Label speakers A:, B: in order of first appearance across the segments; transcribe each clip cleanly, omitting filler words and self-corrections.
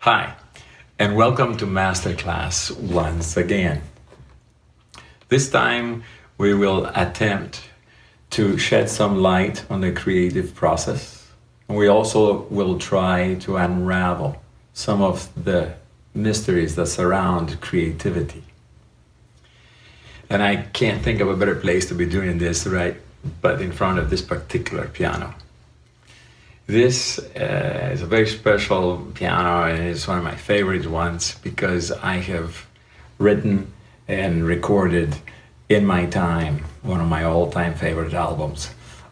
A: Hi, and welcome to Masterclass once again. This time we will attempt to shed some light on the creative process. And we also will try to unravel some of the mysteries that surround creativity. And I can't think of a better place to be doing this, right, but in front of this particular piano. This is a very special piano, and it's one of my favorite ones because I have written and recorded in my time one of my all-time favorite albums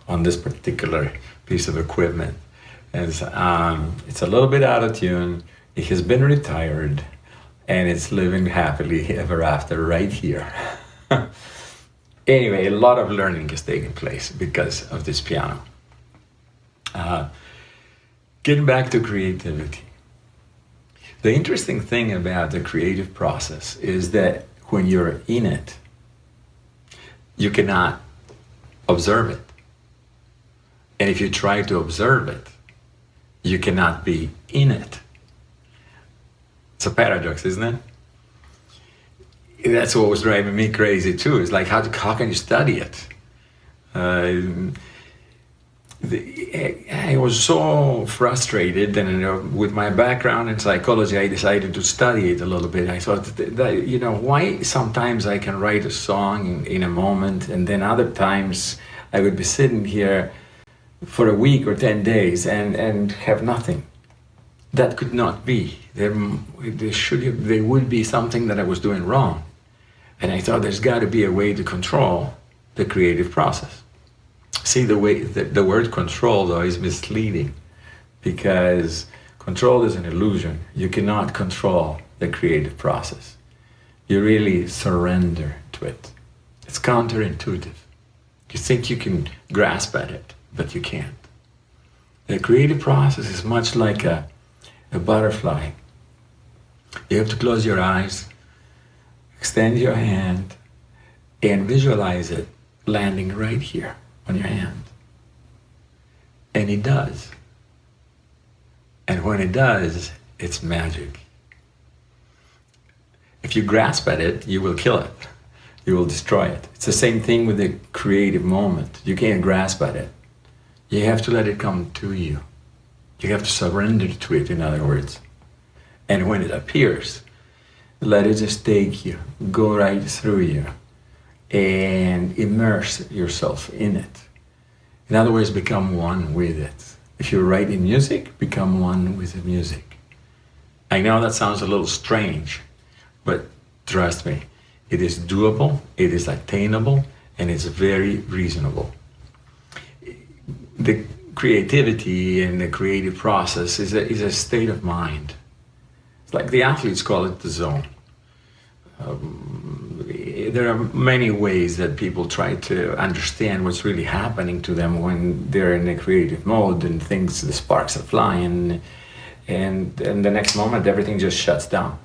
A: on this particular piece of equipment. It's a little bit out of tune, it has been retired, and it's living happily ever after right here. Anyway, a lot of learning has taken place because of this piano. Getting back to creativity. The interesting thing about the creative process is that when you're in it, you cannot observe it. And if you try to observe it, you cannot be in it. It's a paradox, isn't it? That's what was driving me crazy too. It's like, how can you study it? I was so frustrated, and with my background in psychology, I decided to study it a little bit. I thought that, why sometimes I can write a song in a moment, and then other times I would be sitting here for a week or 10 days and have nothing. That could not be. There would be something that I was doing wrong. And I thought there's got to be a way to control the creative process. See, the word control, though, is misleading because control is an illusion. You cannot control the creative process. You really surrender to it. It's counterintuitive. You think you can grasp at it, but you can't. The creative process is much like a butterfly. You have to close your eyes, extend your hand, and visualize it landing right here on your hand. And it does. And when it does, it's magic. If you grasp at it, you will kill it. You will destroy it. It's the same thing with the creative moment. You can't grasp at it. You have to let it come to you. You have to surrender to it, in other words. And when it appears, let it just take you, go right through you, and immerse yourself in it. In other words, become one with it. If you're writing music, become one with the music. I know that sounds a little strange, but trust me, it is doable, it is attainable, and it's very reasonable. The creativity and the creative process is a state of mind. It's like the athletes call it the zone. There are many ways that people try to understand what's really happening to them when they're in a creative mode and the sparks are flying, and the next moment everything just shuts down.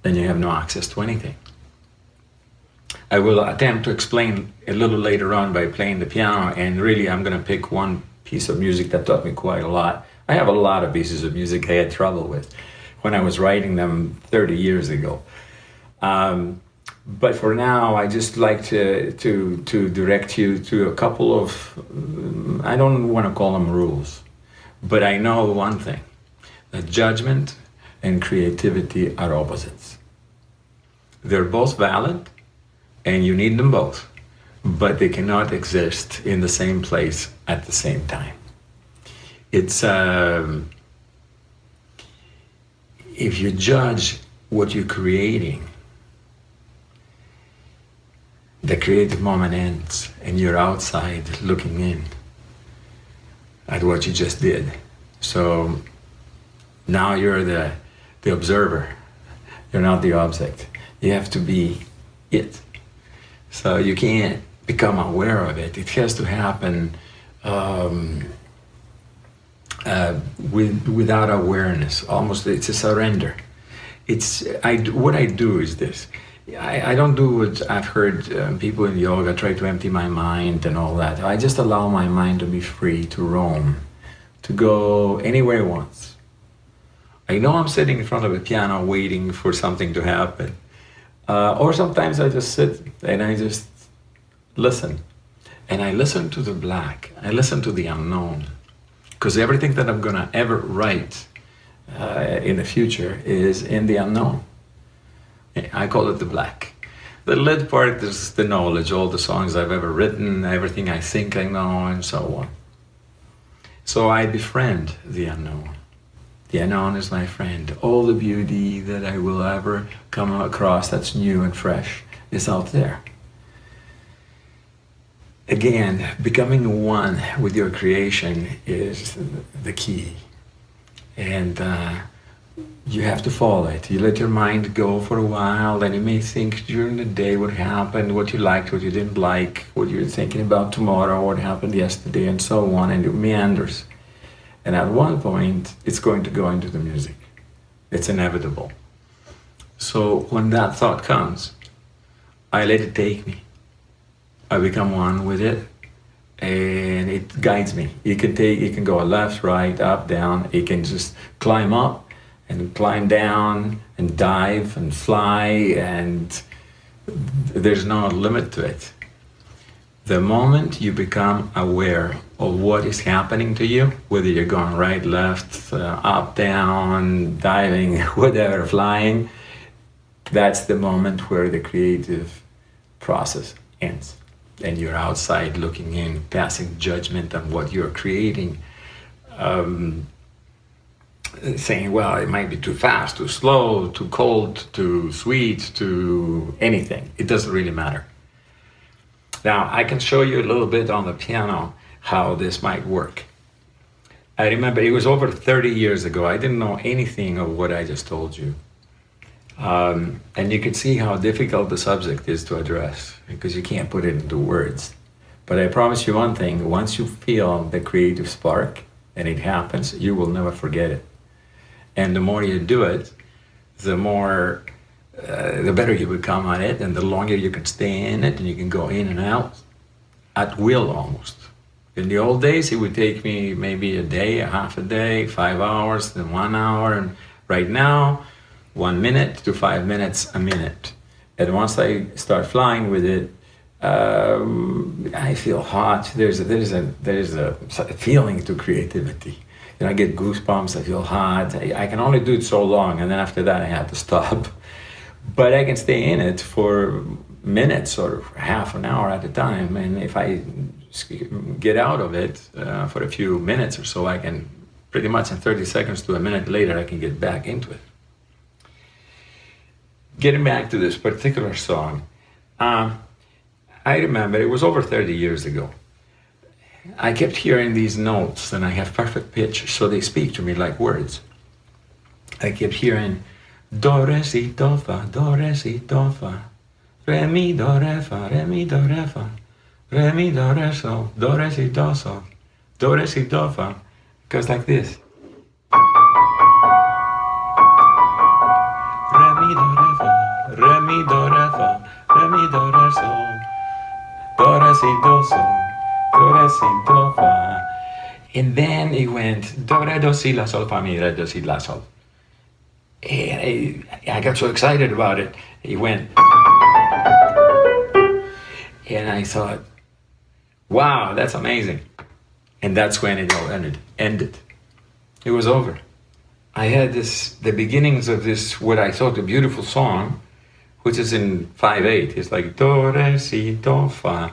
A: Then you have no access to anything. I will attempt to explain a little later on by playing the piano, and really I'm going to pick one piece of music that taught me quite a lot. I have a lot of pieces of music I had trouble with when I was writing them 30 years ago. But for now, I just like to direct you to a couple of, I don't want to call them rules, but I know one thing, that judgment and creativity are opposites. They're both valid, and you need them both, but they cannot exist in the same place at the same time. It's, if you judge what you're creating, the creative moment ends and you're outside looking in at what you just did. So now you're the observer. You're not the object. You have to be it. So you can't become aware of it. It has to happen without awareness. Almost, it's a surrender. What I do is this. I don't do what I've heard people in yoga try to empty my mind and all that. I just allow my mind to be free to roam, to go anywhere it wants. I know I'm sitting in front of a piano waiting for something to happen. Or sometimes I just sit and I just listen. And I listen to the black. I listen to the unknown. Because everything that I'm going to ever write in the future is in the unknown. I call it the black. The lit part is the knowledge, all the songs I've ever written, everything I think I know, and so on. So I befriend the unknown. The unknown is my friend. All the beauty that I will ever come across that's new and fresh is out there. Again, becoming one with your creation is the key. And you have to follow it. You let your mind go for a while, and you may think during the day what happened, what you liked, what you didn't like, what you're thinking about tomorrow, what happened yesterday, and so on, and it meanders. And at one point, it's going to go into the music. It's inevitable. So when that thought comes, I let it take me. I become one with it, and it guides me. It can go left, right, up, down. It can just climb up and climb down and dive and fly, and there's no limit to it. The moment you become aware of what is happening to you, whether you're going right, left, up, down, diving, whatever, flying, that's the moment where the creative process ends. And you're outside looking in, passing judgment on what you're creating, saying, well, it might be too fast, too slow, too cold, too sweet, too anything. It doesn't really matter. Now, I can show you a little bit on the piano how this might work. I remember it was over 30 years ago. I didn't know anything of what I just told you. And you can see how difficult the subject is to address because you can't put it into words. But I promise you one thing, once you feel the creative spark and it happens, you will never forget it. And the more you do it, the more, the better you become at it, and the longer you can stay in it, and you can go in and out at will almost. In the old days, it would take me maybe a day, a half a day, 5 hours, then 1 hour, and right now, 1 minute to 5 minutes a minute. And once I start flying with it, I feel hot. There's a feeling to creativity. You know, I get goosebumps. I feel hot. I can only do it so long, and then after that, I have to stop. But I can stay in it for minutes or half an hour at a time. And if I get out of it for a few minutes or so, I can pretty much in 30 seconds to a minute later, I can get back into it. Getting back to this particular song, I remember it was over 30 years ago. I kept hearing these notes, and I have perfect pitch, so they speak to me like words. I kept hearing do, re, si, do, fa, do, re, si, do, fa, re, mi, do, re, fa, re, mi, do, re, fa, re, mi, do, re, sol, do, re, si, do, sol, do, re, si, do, fa. It goes like this. Re, mi, do, re, fa, re, mi, do, re, fa, re, mi, do, re, sol, do, re, si, do, sol, do, re, si, do, fa. And then it went do, re, do, si, la, sol, fa, mi, re, do, si, la, sol. And I got so excited about it. He went, and I thought, wow, that's amazing. And that's when it all ended. It was over. I had the beginnings of this, what I thought a beautiful song, which is in 5/8. It's like do, re, si, do, fa.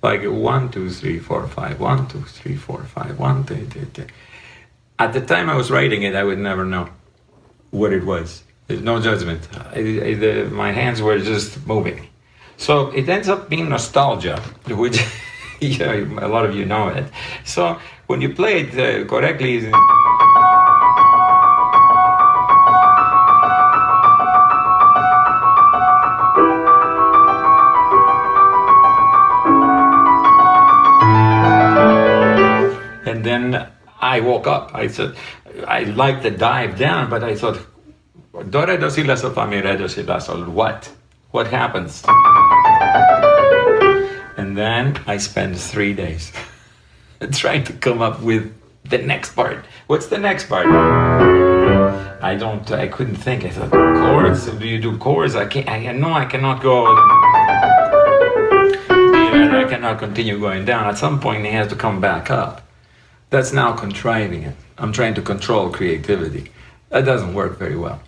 A: Like 1, 2, 3, 4, 5, 1, 2, 3, 4, 5, 1, 2, 3, 3. At the time I was writing it, I would never know what it was. There's no judgment. My hands were just moving. So it ends up being nostalgia, which yeah, a lot of you know it. So when you play it correctly, and then I woke up. I said, I liked the dive down, but I thought, do, re, do, si, la, sol, fa, mi, re, do, si, la, sol, what? What happens? And then I spent 3 days trying to come up with the next part. What's the next part? I couldn't think. I thought, chords? Do you do chords? I know I cannot go. I cannot continue going down. At some point, it has to come back up. That's now contriving it. I'm trying to control creativity. That doesn't work very well.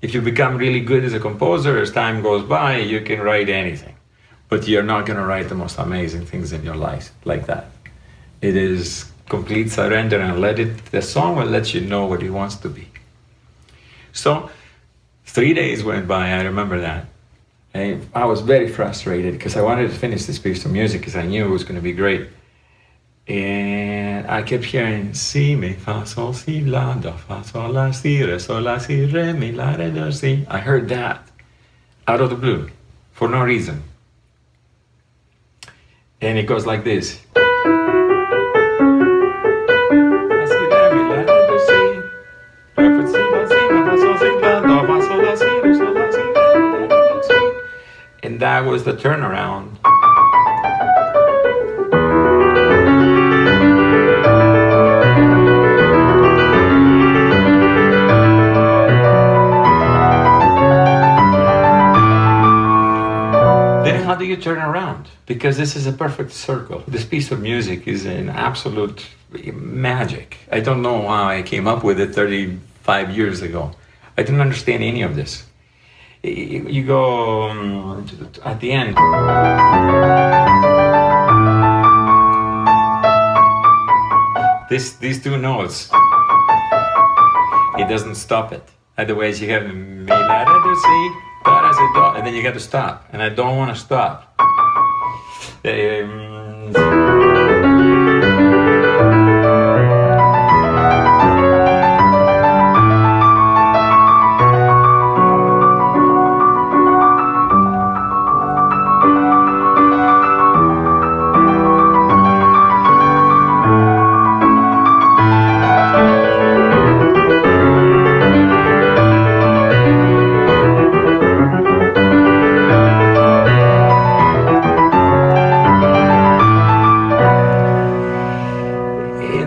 A: If you become really good as a composer, as time goes by, you can write anything. But you're not going to write the most amazing things in your life like that. It is complete surrender and the song will let you know what it wants to be. So 3 days went by, I remember that. And I was very frustrated because I wanted to finish this piece of music because I knew it was going to be great. And I kept hearing si, mi, fa, sol, si, la, do, fa, sol, la, si, re, sol, la, si, re, mi, la, re, do, si. I heard that out of the blue for no reason. And it goes like this. And that was the turnaround. Then how do you turn around? Because this is a perfect circle. This piece of music is an absolute magic. I don't know how I came up with it 35 years ago. I didn't understand any of this. You go at the end. These two notes, it doesn't stop it. Otherwise you have mi, la, re, do, si, fa, re, si, do, and then you got to stop. And I don't want to stop.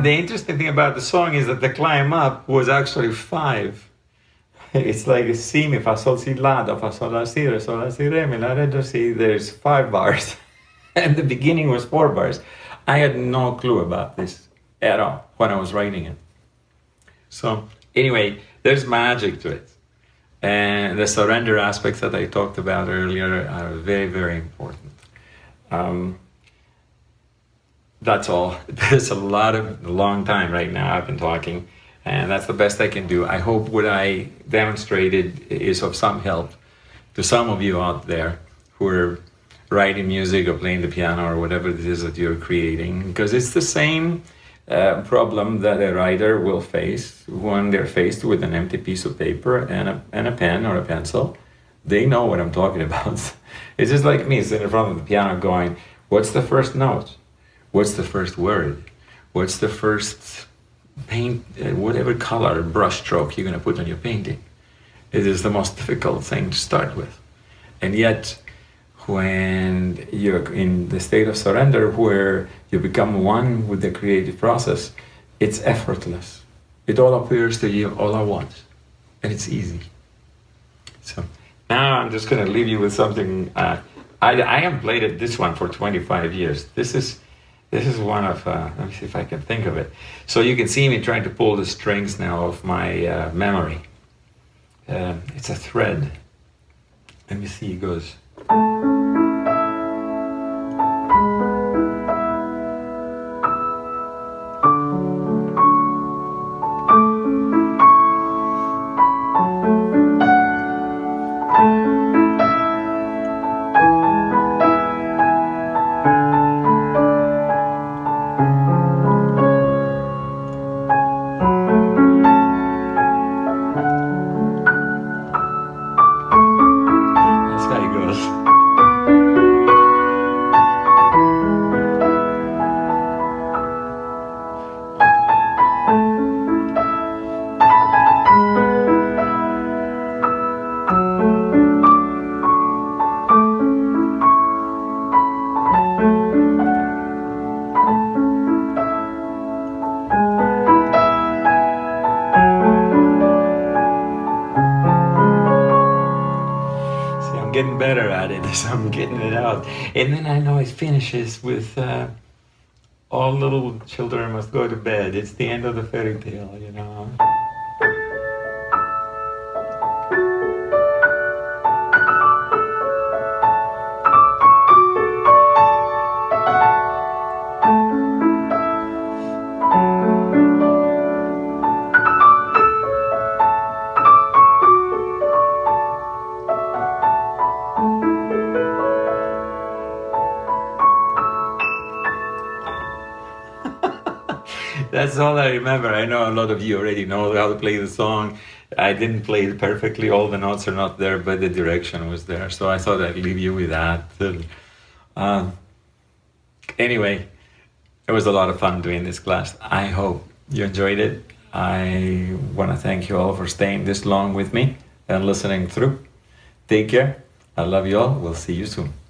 A: The interesting thing about the song is that the climb up was actually 5. It's like si, mi, fa, sol, si, la, do, fa, sol, la, si, re, sol, la, si, re, mi, la, re, do, si. There's 5 bars. And the beginning was 4 bars. I had no clue about this at all when I was writing it. So anyway, there's magic to it. And the surrender aspects that I talked about earlier are very, very important. That's all. There's a long time right now I've been talking, and that's the best I can do. I hope what I demonstrated is of some help to some of you out there who are writing music or playing the piano or whatever it is that you're creating, because it's the same problem that a writer will face when they're faced with an empty piece of paper and a pen or a pencil. They know what I'm talking about. It's just like me sitting in front of the piano going, what's the first note? What's the first word? What's the first paint, whatever color, brush stroke you're going to put on your painting? It is the most difficult thing to start with. And yet, when you're in the state of surrender, where you become one with the creative process, it's effortless. It all appears to you all at once, and it's easy. So now I'm just going to leave you with something. I have played this one for 25 years. This is one of, let me see if I can think of it. So you can see me trying to pull the strings now of my memory. It's a thread. Let me see, it goes. getting better at it as I'm getting it out. And then I know it finishes with all little children must go to bed. It's the end of the fairy tale, you know. That's all I remember. I know a lot of you already know how to play the song. I didn't play it perfectly. All the notes are not there, but the direction was there. So I thought I'd leave you with that. Anyway, it was a lot of fun doing this class. I hope you enjoyed it. I want to thank you all for staying this long with me and listening through. Take care. I love you all. We'll see you soon.